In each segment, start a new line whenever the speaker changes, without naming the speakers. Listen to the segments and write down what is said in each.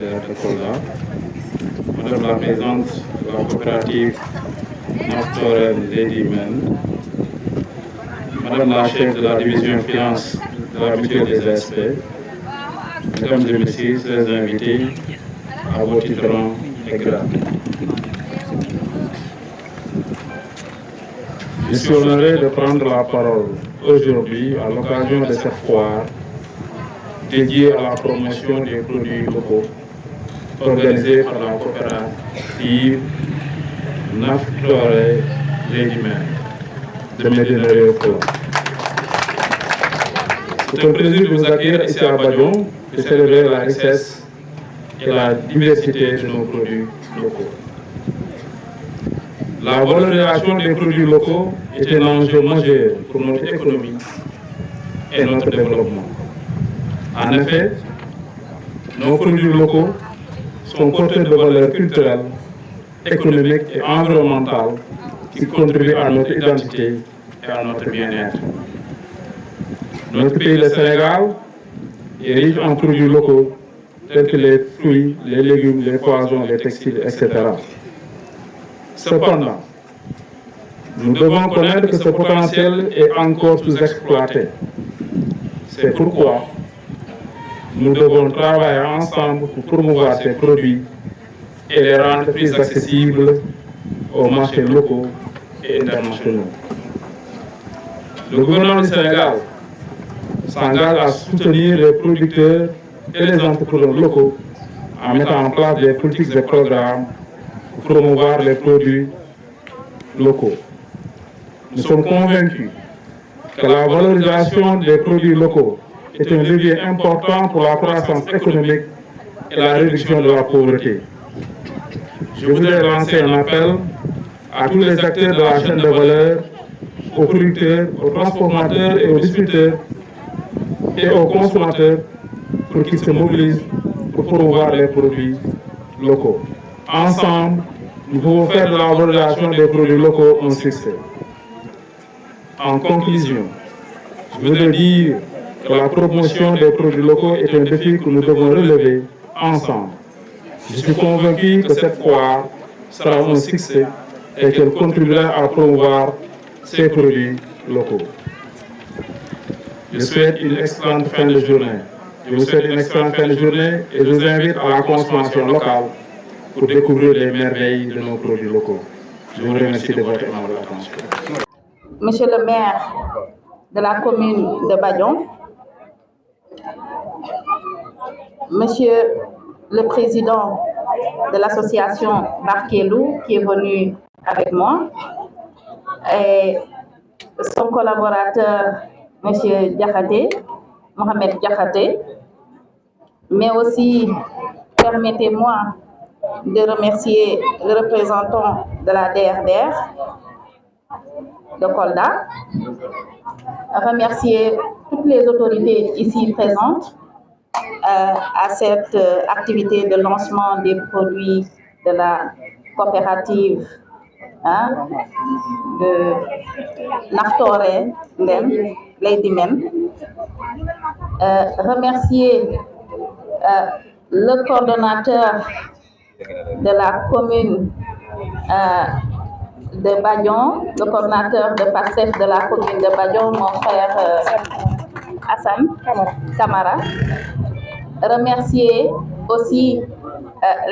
de Kolda, Madame la Présidente de la coopérative Naftoren Lady Men, Madame la chef de la division finance de la mutuelle des ASP, Mesdames et Messieurs les invités, à vos titres et grades. Je suis honoré de prendre la parole aujourd'hui à l'occasion de cette foire dédiée à la promotion des produits locaux organisée par la coopérative Naftoren Lady Men de Médina Yoro. C'est un plaisir de vous accueillir ici à Badion et célébrer la richesse et la diversité de nos produits locaux. La valorisation des produits locaux est un enjeu majeur pour notre économie et notre développement. En effet, nos produits locaux sont porteurs de valeurs culturelles, économiques et environnementales qui contribuent à notre identité et à notre bien-être. Notre pays, le Sénégal, est riche en produits locaux tels que les fruits, les légumes, les poissons, les textiles, etc. Cependant, nous devons connaître que ce potentiel est encore sous-exploité. C'est pourquoi nous devons travailler ensemble pour promouvoir ces produits et les rendre plus accessibles aux marchés locaux et internationaux. Le gouvernement du Sénégal s'engage à soutenir les producteurs et les entrepreneurs locaux en mettant en place des politiques et programmes pour promouvoir les produits locaux. Nous sommes convaincus que la valorisation des produits locaux est un levier important pour la croissance économique et la réduction de la pauvreté. Je voudrais lancer un appel à tous les acteurs de la chaîne de valeur, aux producteurs, aux transformateurs et aux distributeurs et aux consommateurs pour qu'ils se mobilisent pour promouvoir les produits locaux. Ensemble, nous pouvons faire de la valorisation des produits locaux un succès. En conclusion, je voudrais dire que la promotion des produits locaux est un défi que nous devons relever ensemble. Je suis convaincu que cette foire sera un succès et qu'elle contribuera à promouvoir ces produits locaux. Je souhaite une excellente fin de journée. Je vous souhaite une excellente fin de journée et je vous invite à la consommation locale pour découvrir les merveilles de nos produits locaux. Je vous remercie de votre aimable attention.
Monsieur le maire de la commune de Badion, Monsieur le président de l'association Barkelou qui est venu avec moi, et son collaborateur, Monsieur Diakhaté, Mohamed Diakhaté, mais aussi, permettez-moi de remercier le représentant de la DRDR de Kolda, remercier toutes les autorités ici présentes à cette activité de lancement des produits de la coopérative de Naftoren Lady Men. Remercier le coordonnateur de la commune de Badion, le coordonnateur de PASTEF de la commune de Badion, mon frère Hassan Kamara. Remercier aussi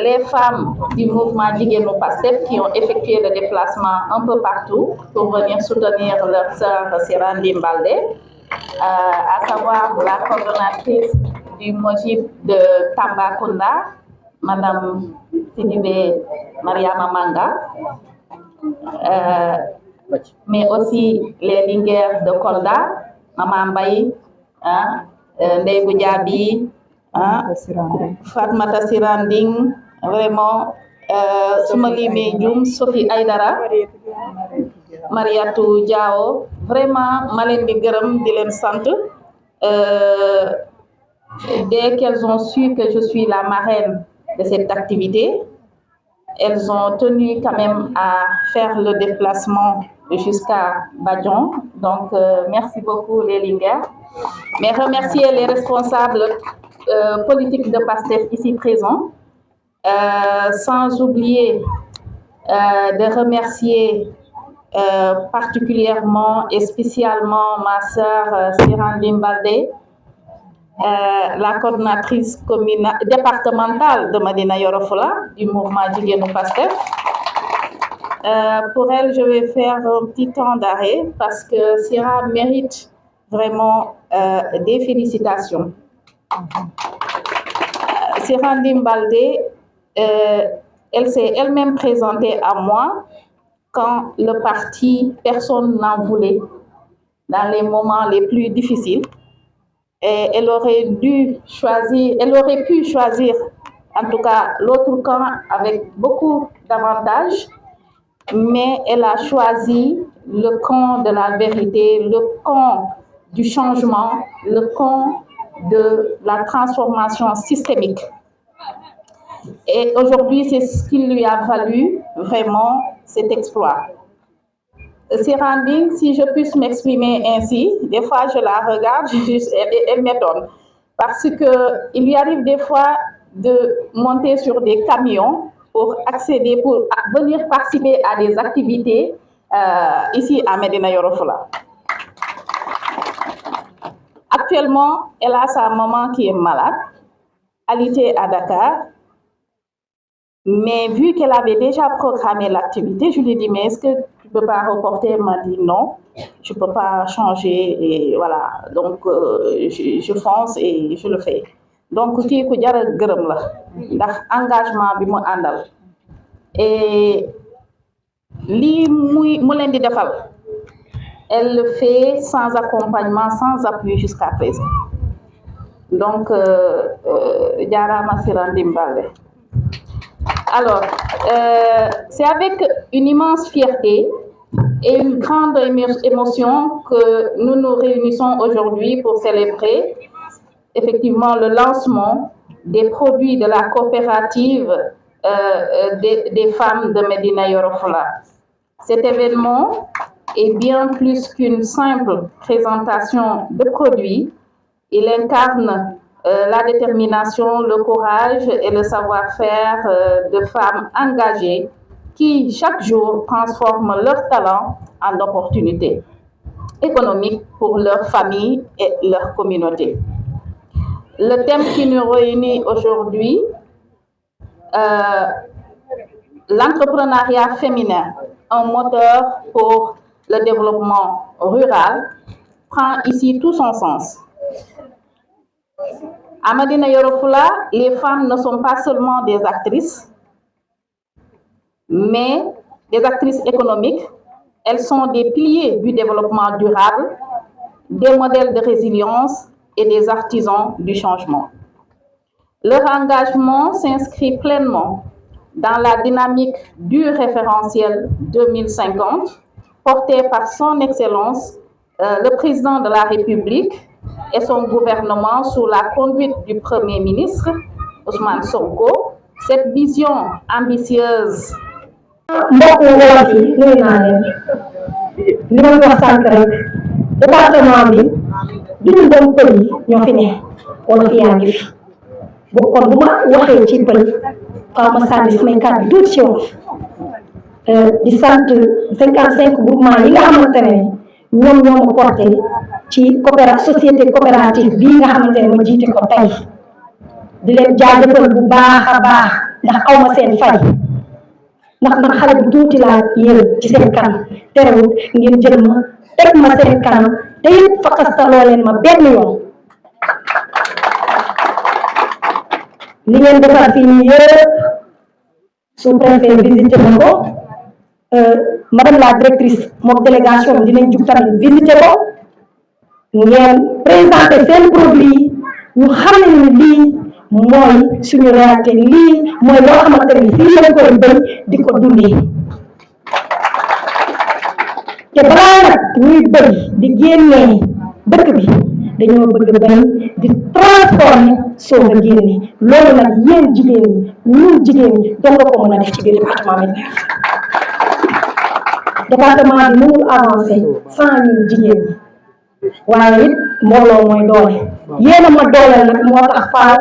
les femmes du mouvement Jigéenu PASTEF qui ont effectué le déplacement un peu partout pour venir soutenir leur sœur Sirandi Mbalde, à savoir la coordonnatrice du Mojib de Tambacounda, Madame Sidibé Mariama Manga, mais aussi les Linguères de Kolda, Maman Mbaye, Ndeye Goudiaby, Fatmata Siranding, vraiment, Soumalime Djoum, Sophie Aïdara, Mariatou Diao, vraiment, Malen di Gërëm di len sant. Dès qu'elles ont su que je suis la marraine de cette activité, elles ont tenu quand même à faire le déplacement jusqu'à Badion. Donc, merci beaucoup les Linguères. Mais remercier les responsables politiques de PASTEF ici présents, sans oublier de remercier particulièrement et spécialement ma sœur Sirandine Baldé, la coordinatrice départementale de Médina Yoro Fula du mouvement Jigéenu Pastef. Pour elle, je vais faire un petit temps d'arrêt parce que Sira mérite vraiment des félicitations. Sirandine Baldé, elle s'est elle-même présentée à moi quand le parti, personne n'en voulait, dans les moments les plus difficiles. Et elle aurait pu choisir, en tout cas, l'autre camp avec beaucoup d'avantages, mais elle a choisi le camp de la vérité, le camp du changement, le camp de la transformation systémique. Et aujourd'hui, c'est ce qui lui a valu vraiment cet exploit. Sirandine, si je puisse m'exprimer ainsi, des fois je la regarde, elle m'étonne. Parce qu'il lui arrive des fois de monter sur des camions pour accéder, pour venir participer à des activités ici à Médina Yoro Fula. Actuellement, elle a sa maman qui est malade, alitée à Dakar. Mais vu qu'elle avait déjà programmé l'activité, je lui ai dit, mais est-ce que tu ne peux pas reporter? Elle m'a dit non, je ne peux pas changer. Et voilà, donc je fonce et je le fais. Donc, kii ku jar a gërëm la ndax engagement bi mu àndal. Et lii mu leen di defal, elle le fait sans accompagnement, sans appui jusqu'à présent. Donc, jaaraama Sirandine Baldé. Alors, c'est avec une immense fierté et une grande émotion que nous nous réunissons aujourd'hui pour célébrer effectivement le lancement des produits de la coopérative des femmes de Médina Yoro Fula. Cet événement est bien plus qu'une simple présentation de produits. Il incarne la détermination, le courage et le savoir-faire de femmes engagées qui, chaque jour, transforment leur talent en opportunités économiques pour leur famille et leur communauté. Le thème qui nous réunit aujourd'hui, l'entrepreneuriat féminin, un moteur pour le développement rural, prend ici tout son sens. À Médina Yoro Fula, les femmes ne sont pas seulement des actrices, mais des actrices économiques. Elles sont des piliers du développement durable, des modèles de résilience et des artisans du changement. Leur engagement s'inscrit pleinement dans la dynamique du référentiel 2050, porté par son Excellence, le Président de la République, et son gouvernement sous la conduite du Premier ministre, Ousmane Sonko. Cette vision ambitieuse.
mbokk wolof yi nuyu naa leen li ma wax sànq rek département bi duñu doon pël yi ñoo fi ne wolof yaa ngi fi kon bu ma waxee ci pël faaw ma sànni samay kàddu duut ci wolof di sant 55 groupement yi nga xamante ne ñoom ñoo ma porté ci société coopérative bii nga xamante ne ma jiite ko tey di leen jaajëfal bu baax a baax ndax aw ma seen fay ndax man xale bu tuuti laa yéen ci seen kanam terewul ngeen jël ma teg ma seen kanam te it fakastaloo leen ma benn yoon li ngeen defar fii nii yëpp sous-préfet visité na ko madame la directrice moom délégation bi dinañ jug tamit visité ko ngeen présenté seen produit ñu xam ne ni lii mooy suñu réalité lii mooy loo xamante ne fii lañ koy béy di ko dundee te balaa nag ñuy béy di génnee dëkk bi dañoo bëgg béy di transformer soo nga génne loolu nag yéen jigéen ñi ñun jigéen ñi doo nga ko mën a def ci biir département bi département bi mënul avancer sans ñun jigéen ñi waaye it mbooloo mooy doole yéen a ma dooleel nag moo tax Fall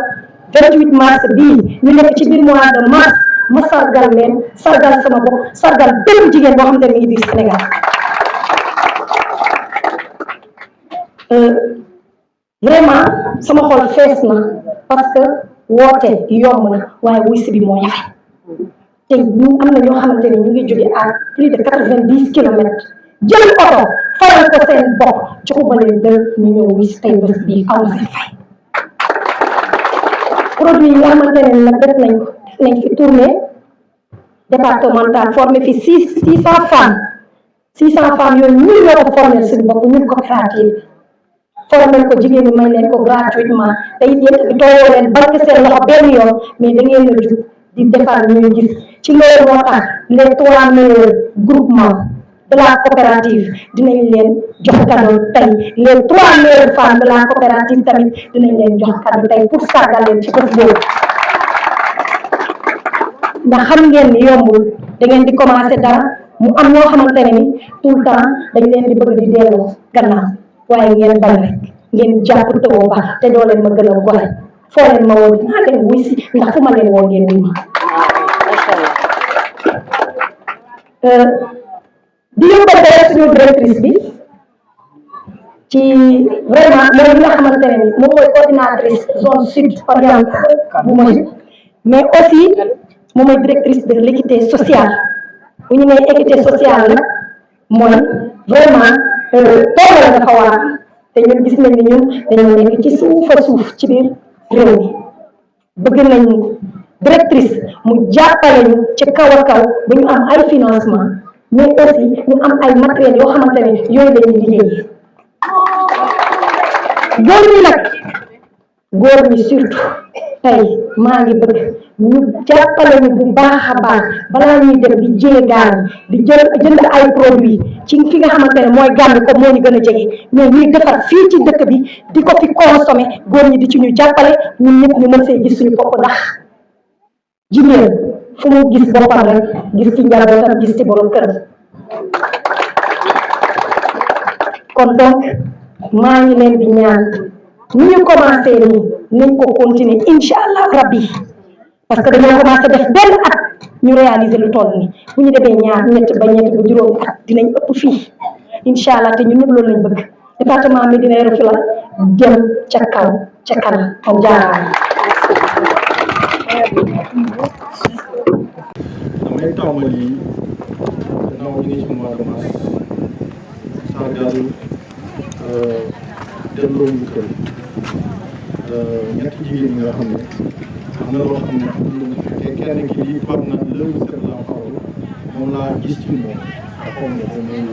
28 mars bii ñu nekk ci biir mois de mars ma sargal leen sargal sama bopp sargal bépp jigéen boo xam ne mi ngi biir Sénégal vraiment sama xol fees na parce que woote yomb na waaye wuy si bi moo jafe te ñu am na ñoo xamante ne ñu ngi jóge à plus de 90 kilomètres jël oto faral ko seen bopp joxuma leen dër ñu ñëw wuy si tey bés bii aw na seen fay produit yi nga xamante ne nag def nañ fi tournée départementale formé fi 600 femmes 600 femmes yooyu ñun ñoo ko formé suñu bopp ñun coopérative formé ko jigéen ñi may leen ko gratuitement te it yéen bi toogoo leen banque seen loxo benn yoon mais da ngeen a jug di defar ñuy gis ci loolu moo tax les 3 meilleurs groupements de la coopérative dinañ leen jox cadeau tey les 3 meilleures femmes de la coopérative tamit dinañ leen jox cadeau tey pour sargal leen ci bés boobu ndax xam ngeen ni yombul da ngeen di commencé dara mu am ñoo xamante ne ni tout le temps dañ leen di bëgg di delloo gannaaw waaye ngeen bañ rek ngeen jàpp tëwoo ba te doo leen ma gën a gore foo leen ma woo dinaa leen wuy si ndax fu ma leen woo ngeen wuy ma di yóbbante suñu directrice bi ci vraiment mooy li nga xamante ne ni moom mooy coordinatrice zone sud orientale bu mooy mais aussi moom mooy directrice de l'équité sociale bu ñu nee équité sociale nag mooy vraiment toogale dafa war te ñun gis nañ ni ñun dañoo nekk ci suufa suuf ci biir réew mi bëgg nañ directrice mu jàppale ñu ci kaw a kaw ba ñu am ay financement mais aussi ñu am ay matériel yoo xamante ne yooyu la ñuy liggéey góor ñi nag góor ñi surtout tey maa ngi bëgg ñu jàppale ñu bu baax a baax balaa ñuy dem di jéegaan di jënd ay produits ci fi nga xamante ne mooy Gàmbi ko moo ñu gën a jege mais ñuy defar fii ci dëkk bi di ko fi consommé góor ñi di ci ñu jàppale ñun ñëpp ñu mën see gis suñu bopp ndax jigéen fu mu gis boppam rek gis ci njabootam gis ci borom këram kon donc maa ngi leen di ñaan ni ñu commencé nii nañ ko continuer incha allah rabbi parce que dañoo commencé def benn at ñu réaliser lu toll nii bu ñu defee ñaar ñett ba ñett bu juróomi at dinañ ëpp fii incha allah te ñun ñëpp loolu lañ bëgg département Médina Yoro Foulah jëm ca kaw ca kanam kon jaaraama.
damay tàmbali gannaaw ñu ngi ci mois de mars sargal delloo njukkal ñetti jigéen ñi nga xam ne am na loo xam ne am nañu fekkee kenn ki di par na lëwu seen la parole moom laa gis ci moom ak xam ne ko muy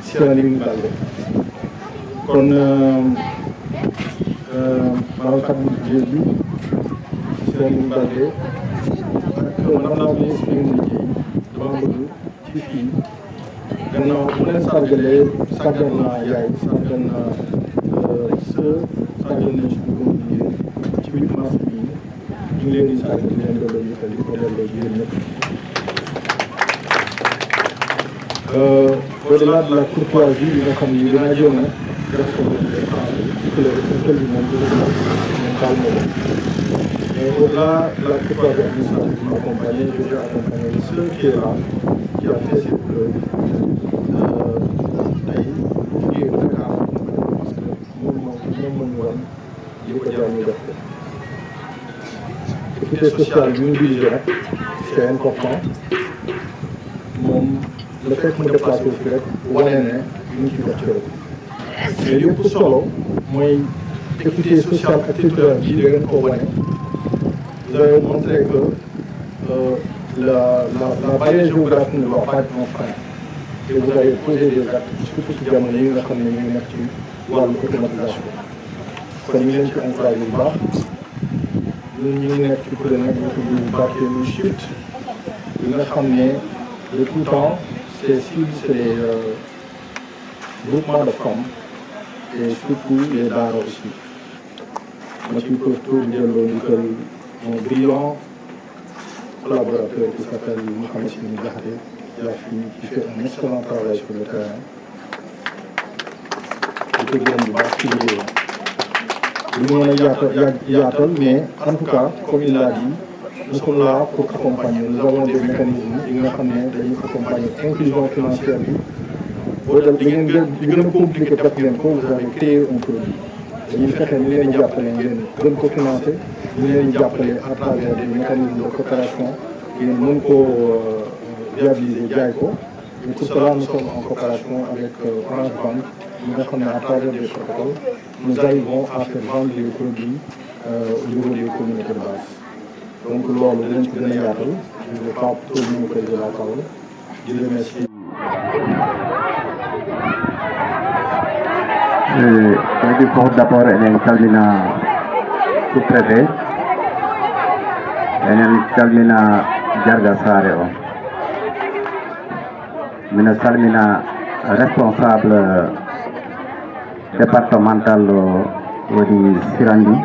Serigne Balde kon baralkat bu jigéen bi Serigne Balde ak madame la ministre bi mu liggéey dama bëgg ci fii gannaaw bu leen sargalee sargal naa yaay sargal naa sœur sargal nañ suñu góor jigéen ci 8 mars bii ñu ngi leen di sargal di leen delloo yëkkal di ko delloo jigéen ñëpp. au-delà de la courtoisie yi nga xam ni dinaa jël nag def ko kël bi moom dina moom daal moom mais au-delà de la courtoisie administrative qui m'accompagnait, je vais accompagner le seul qui est là, qui a fait ses preuves tey jugee ba Dakar parce que moom moo ñu wan li ko jar ñu def ko. Équité sociale bi ñu dirigé nag c'est important moom le fait mu déplacé fi rek wane ne ñu ngi ciy def ci réew mais li ëpp solo mooy équité sociale ak territoriale bi da ngeen ko wane. Vous avez montré que la barrière géographique ne doit pas être un frein. Et vous avez posé des actes, surtout ci jamono yi nga xam ne ñu ngi nekk ci wàllu automatisation. kon ñu ngi leen ci encouragé bu baax ñun ñu ngi nekk ci kuréel nag ñu tudd Barthélemy Shift yi nga xam ne de tout temps c'est les groupements de femmes et surtout les daara aussi. ma ciy profité di delloo njukkal un brillant collaborateur qui s'appelle Mohamed Sini Diakhaté qui fait un excellent travail sur le terrain. di ko gërëm bu baax ci liggéeyam mais en tout cas, comme il l'a dit, nous sommes là pour accompagner. Nous avons des mécanismes qui nous accompagnent. Inclusion financière, vous avez créé un produit. Nous faisons financer, nous à travers des mécanismes de coopération qui nous viabiliser. Et pour cela, nous sommes en coopération avec Orange Bank. Nous avons à travers des protocoles, nous arrivons à faire vendre des produits au niveau des communautés de base. Donc, je ne vais pas tout de la parole. Je vous remercie.
Kadi ko d'abord enen calmina sous-préfet enen calmina Jarga Sare o mina salmina responsable départemental woni Sirandi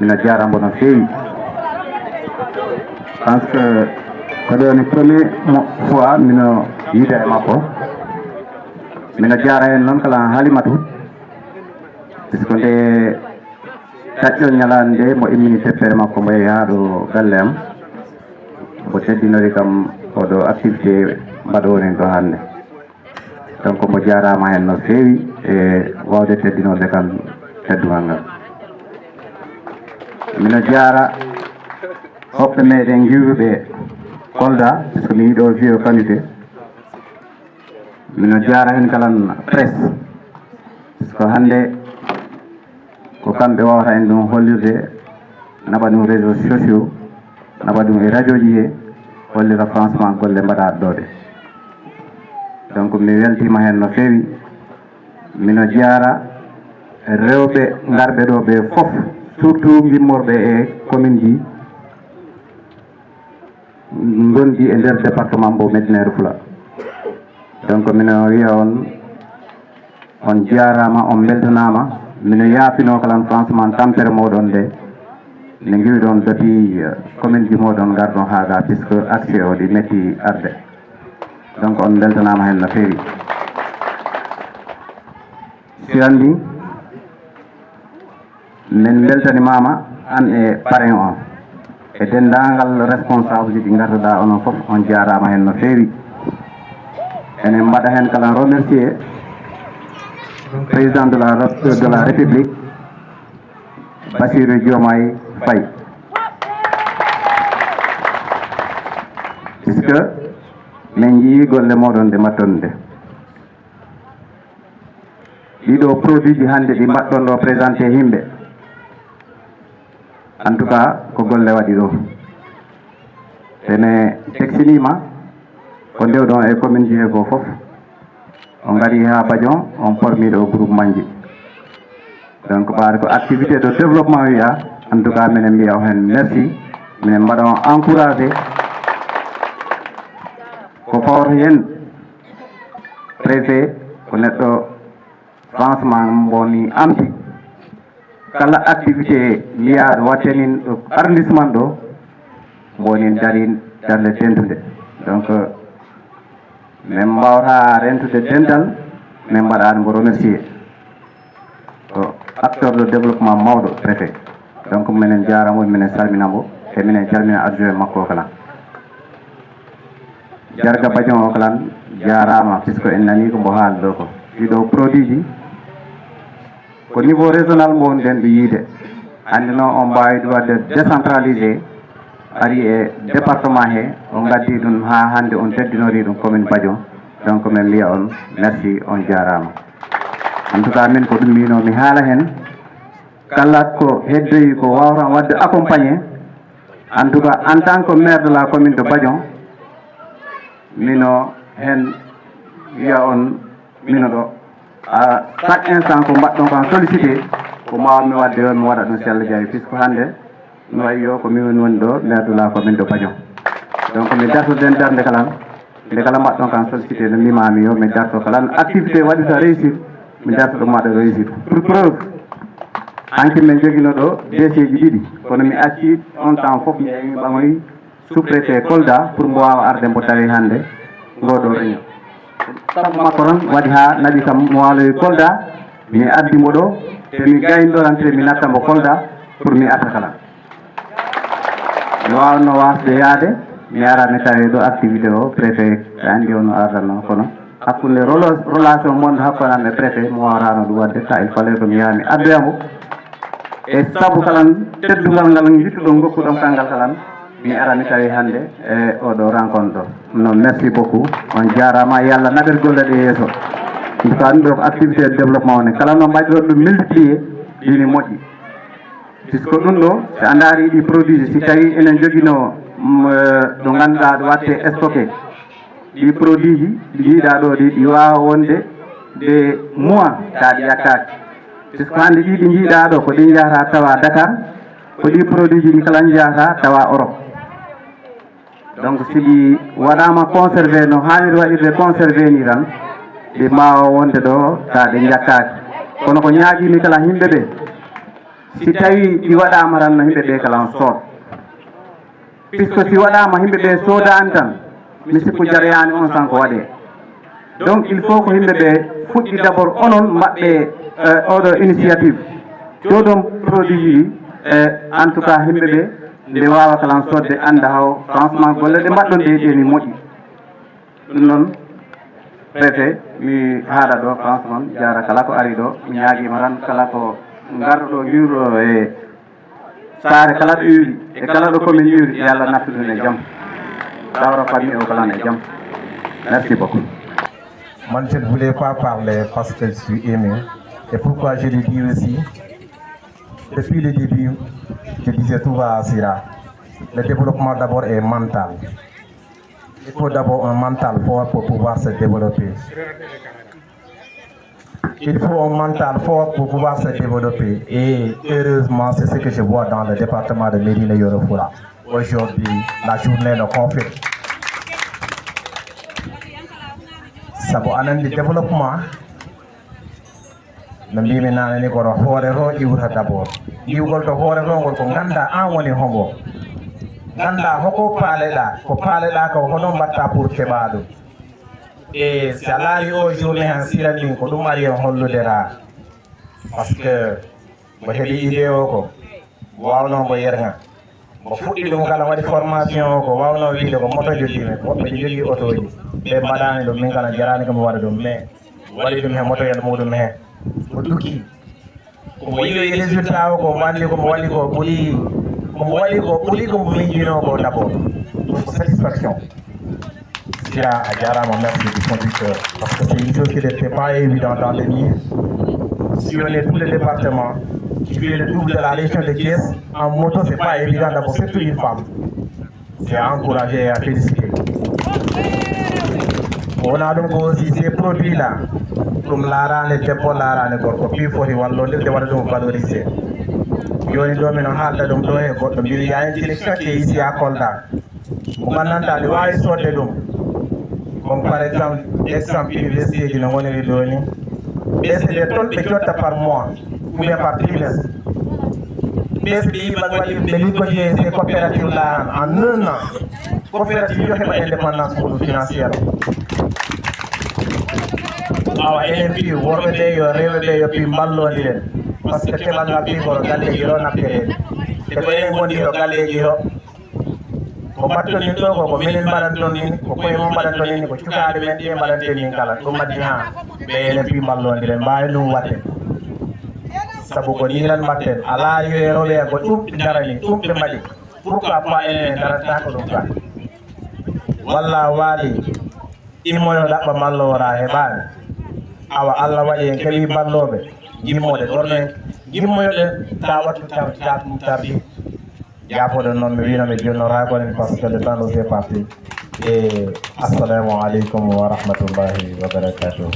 mina jaramo no feewi parce que ko ɗo ni premier fois mino yiida e makko mina jara hen noon kala Halimatu puisque nde taƴƴol ñalande mo immini teppere makko mo yeehi haa ɗo galle am mo teddinori kam oɗo activité mbaɗoren ɗo hannde donc mo jarama hen no feewi e wawde teddinorde kam teddugal ngal mino jara hoɓɓe meɗen giwɓe Kolda puisque mi yiiɗo wiyo qualité mino jara hen kalan presse puisque hannde ko kamɓe wawata en ɗum hollirde naɓa ɗum réseaux sociaux naɓa ɗum e radio ji he hollira franchement golle mbaɗa ɗoɗe donc mi weltima hen no feewi mino jara rewɓe garɓe ɗo ɓe foof surtout gimmorɓe e commune ji gondi e nder département mbo Médina Yoro Foulah donc mino wiya on jarama on beltanama mino yaafino kalan franchement tampere moɗon nde ne giwi ɗon doti commune ji moɗon gardon haaga puisque accès o ɗi metti arde donc on beltanama hen no feewi Sirandi min beltanimama an e parrain o e dendagal responsable ji ɗi garduɗa onon foof on jarama hen no feewi enen mbaɗa hen kala remercier président de la République Bassirou Diomaye Faye puisque min jii golle moɗon nde mbatton nde ɗiɗo produit ji hannde ɗi mbaɗɗon ɗo présenté yimɓe en tout cas ko golle waɗi ɗo ene textinima ko ndewɗon e commune ji he goo foof on gari ha Badion on pormiɗo groupement ji donc ɓaade ko activité de développement wiya en tout cas minen mbiya o hen merci minen mbaɗa on encouragé ko fawta hen préfet ko neɗɗo franchement mboni amti kala activité mbiyaɗo wattenin ɗo arrondissement ɗo mboni dari darde tentude donc min mbawata rentude dental min mbaɗani mbo remercier ko acteur de développement mawɗo préfet donc minen jaramo minen salminamo e minen calmina adjoint makko kala Jarga Badion o kala jarama puisque en nani ko mbo haali ɗo ko ɗiɗo produit ji ko niveau régional mo wonɗen ɗo yiide hande noon on mbawi wadde décentralisé ari e département he on gaddi ɗum ha hande on teddinori ɗum commune Badion donc min mbiya on merci on jarama en tout cas min ko ɗum mbino mi haala hen kala ko heddoyi ko wawata wadde accompagné en tout cas en tant que maire de la commune de Badion mino hen wiya on mino ɗo à chaque instant ko mbaɗɗon kan sollicité ko mawmi wadde o mi waɗa ɗum si Allah jaaɓi puisque hande no wayi yo ko min woni ɗo maire de la commune de Badion donc mi dartoden darde kala nde kala mbaɗɗon kan sollicité no mbimami yo mi darto kala activité waɗi ta réussir mi darto ɗum maɗa réussir pour preuve hanki min joguino ɗo DC ji ɗiɗi kono mi acci on temps foof mi ƴeewi ɓamoyi sous préfet Kolda pour mbo wawa arde mbo tawi hande ngoɗo réunion sabu makko noon waɗi ha naɓi kam mo waloyi Kolda mi addimo ɗo te mi gaynorante mi nattambo Kolda pour mi atta kala mi wawno wasde yaade mi ara mi tawi ɗo activité o préfet andi ono ardano kono hakkunde relation monde hakkunde préfet mo warano ɗum wadde ta il fallait ko mi yaha mi addoyamo e sabu kalan teddugal ngal yittuɗo gokkuɗon kangal kalan mi ara mi tawi hannde e oɗo rencontre ɗo non merci beaucoup on jarama yallah naɓel golle ɗe yeeso en tout cas ɗum ɗo ko activité de développement one kala no mbaɗi ɗon ɗum multiplié ɗini moƴƴi puisque ɗum ɗo so a daari ɗi produit si tawi enen joguino ɗo ganduɗa ɗo watte stocké ɗi produit ji ɗi jiiɗa ɗo ɗi wawa wonde des mois ta ɗi yakkaki puisque hannde ɗi ɗi jiiɗa ɗo ko ɗi jahata tawa Dakar ko ɗi produit ji ɗi kala jahata tawa Europe donc si ɗi waɗama conservé no hanniri waɗirde conservé ni tan ɗi mbawa wonde ɗo ta ɗi jakkaki kono ko ñaaguimi kala yimɓe ɓe si tawi ɗi waɗama tan no yimɓe ɓe kala on sood puisque si waɗama yimɓe ɓe soodani tan mi sikku jarayani on tan ko waɗe donc il faut ko yimɓe ɓe fuɗɗi d' abord onon mbaɓɓe oɗo initiative joɗon produit ji en tout cas yimɓe ɓe nde wawa kala sodde anda haw franchement golle ɗe mbaɗɗon ɗe ɗeni moƴƴi ɗum noon préfet mi haala ɗo franchement jara kala ko ari ɗo mi ñaaguima tan kala ko garɗo yuuɗo e saare kala ɗo yuuri e kala ɗo commune yuuri yo Allah naftuɗum e jaam tawra famille o kalan e jaam merci beaucoup.
Moi, je ne voulais pas parler parce que je suis aimé. Et pourquoi je le dis aussi, depuis le début, je disais tout va à Sira. Le développement d'abord est mental. Il faut d'abord un mental fort pour pouvoir se développer. Il faut un mental fort pour pouvoir se développer. Et heureusement, c'est ce que je vois dans le département de Médina Yoro Fula. Aujourd'hui, la journée le confirme. Sabu anan di développement no mbimi nane ni kono hoore ro iwta d' abord iwgol to hoore ro ngol ko ganda an woni hombo ganda hoko paaleɗa ko paaleɗa ko hono mbatta pour keɓa ɗum e si a laari o journée han sirandin ko ɗum ari en holludera par ce que mo heeɓi idée o ko wawno mbo yerga mo fuɗɗi ɗum kala waɗi formation o ko wawno wiide ko moto jogiimi woɓɓe ɗi jogii auto ji ɓe mbaɗani ɗum min kala jarani komi waɗa ɗum mais waɗi ɗum he motoyel muɗum he ko duki komo yiyoyi résultat o ko andi komo waɗi ko ɓuuri komo waɗi ko ɓuuri komo miijino ko d' abord ko satisfaction Sira a jarama merci du fond du cœur parce que c'est une chose qui n'était pas évident dans le milieu sillonner tout le département qui fait le double de la région de Thiès en moto c'est pas évident d'abord surtout une femme c'est à encourager et à féliciter. On a donc aussi ces produits-là, comme l'arane, debbo l'arane, gorko plus fort, wallo de waɗa ɗum valoriser. Joni ɗo min haalda ɗum ɗo e goɗɗo mbiɗa y a une sélection qui est ici à Kolda. Mo gandanta ɗi wawi sodde ɗum. Comme par exemple, université ji no goniri ɗo ni. Ɓe c'est des tonnes ɓe cotta par mois, ou bien par trimestre. Ɓe so ɓe yiɓa waɗi ɓe liggoji e ces coopératives là en 1 an. Coopérative yo heɓa indépendance muɗum financiére. Awa enen mbi worɓe ɓe yo rewɓe ɓe yo pi mballodiren par ce que keɓal ngal ɓi koto galleji ɗo naftire te ko enen gondi ɗo galleji ɗo ko mbattonin ɗo ko minen mbaɗanton ni ko koye mo mbaɗanton ni ko cukaɗe men ɗi mbaɗanten min kala ɗum addi ha ɓe enen pi mballodiren mbawi ɗum watten saabu ko ni tan mbatten ala yo e rewɓe ko ɗum ɓe darani ɗum ɓe mbaɗi pourquoi pas enen daranta ko ɗum ka walla waali immoyo ɗaɓɓa mballowora heɓani awa Allah waɗi en keeɓi balloɓe gimmoɗe ɗorne gimmoyoɗen ta wattu taɗum tardi yafoɗe noon mi winoɓe jonnoragonen par ce que le temps nous est parti et assalamu aleykum wa rahmatullahi wa barakatuh.